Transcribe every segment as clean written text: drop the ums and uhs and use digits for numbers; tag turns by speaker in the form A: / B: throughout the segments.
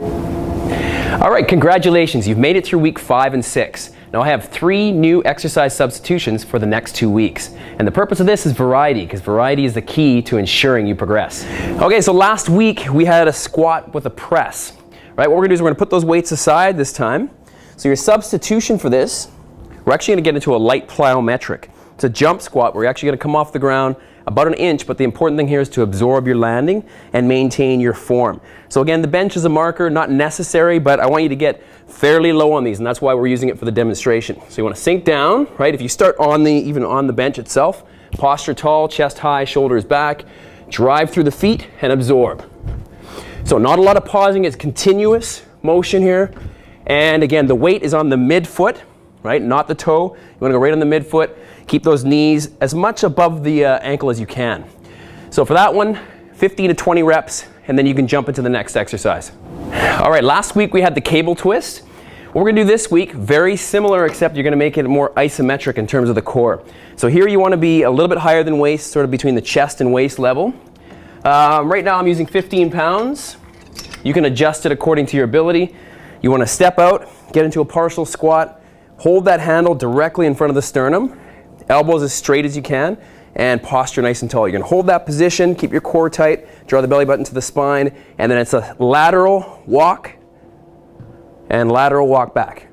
A: All right, congratulations. You've made it through week 5 and 6. Now I have 3 new exercise substitutions for the next 2 weeks. And the purpose of this is variety, because variety is the key to ensuring you progress. Okay, so last week we had a squat with a press. Right, what we're gonna do is we're gonna put those weights aside this time. So your substitution for this, we're actually gonna get into a light plyometric. It's a jump squat where you're actually gonna come off the ground about an inch, but the important thing here is to absorb your landing and maintain your form. So again, the bench is a marker, not necessary, but I want you to get fairly low on these, and that's why we're using it for the demonstration. So you want to sink down, right? If you start even on the bench itself, posture tall, chest high, shoulders back, drive through the feet and absorb. So not a lot of pausing, it's continuous motion here. And again, the weight is on the midfoot, right? Not the toe. You want to go right on the midfoot. Keep those knees as much above the ankle as you can. So for that one, 15 to 20 reps, and then you can jump into the next exercise. All right, last week we had the cable twist. What we're gonna do this week, very similar, except you're gonna make it more isometric in terms of the core. So here you wanna be a little bit higher than waist, sort of between the chest and waist level. Right now I'm using 15 pounds. You can adjust it according to your ability. You wanna step out, get into a partial squat, hold that handle directly in front of the sternum, elbows as straight as you can, and posture nice and tall. You're gonna hold that position, keep your core tight, draw the belly button to the spine, and then it's a lateral walk and lateral walk back.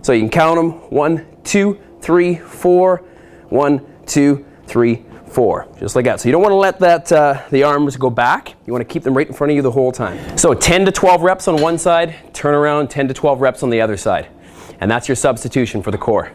A: So you can count them, 1, 2, 3, 4, 1, 2, 3, 4, just like that. So you don't wanna let that, the arms go back. You wanna keep them right in front of you the whole time. So 10 to 12 reps on one side, turn around, 10 to 12 reps on the other side. And that's your substitution for the core.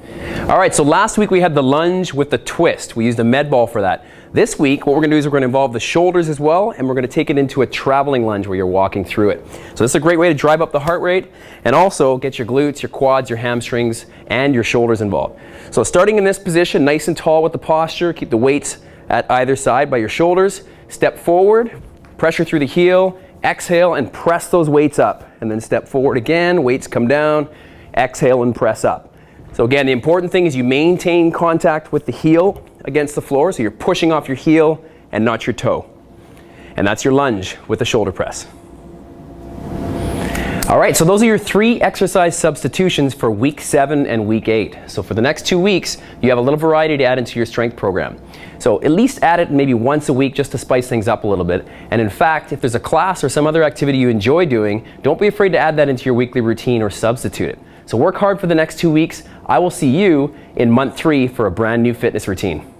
A: All right, so last week we had the lunge with the twist. We used a med ball for that. This week, what we're gonna do is we're gonna involve the shoulders as well, and we're gonna take it into a traveling lunge where you're walking through it. So this is a great way to drive up the heart rate and also get your glutes, your quads, your hamstrings, and your shoulders involved. So starting in this position, nice and tall with the posture, keep the weights at either side by your shoulders, step forward, pressure through the heel, exhale and press those weights up, and then step forward again, weights come down, exhale and press up. So again, the important thing is you maintain contact with the heel against the floor, so you're pushing off your heel and not your toe. And that's your lunge with the shoulder press. All right, so those are your 3 exercise substitutions for week 7 and week 8. So for the next 2 weeks, you have a little variety to add into your strength program. So at least add it maybe once a week just to spice things up a little bit. And in fact, if there's a class or some other activity you enjoy doing, don't be afraid to add that into your weekly routine or substitute it. So work hard for the next 2 weeks. I will see you in month 3 for a brand new fitness routine.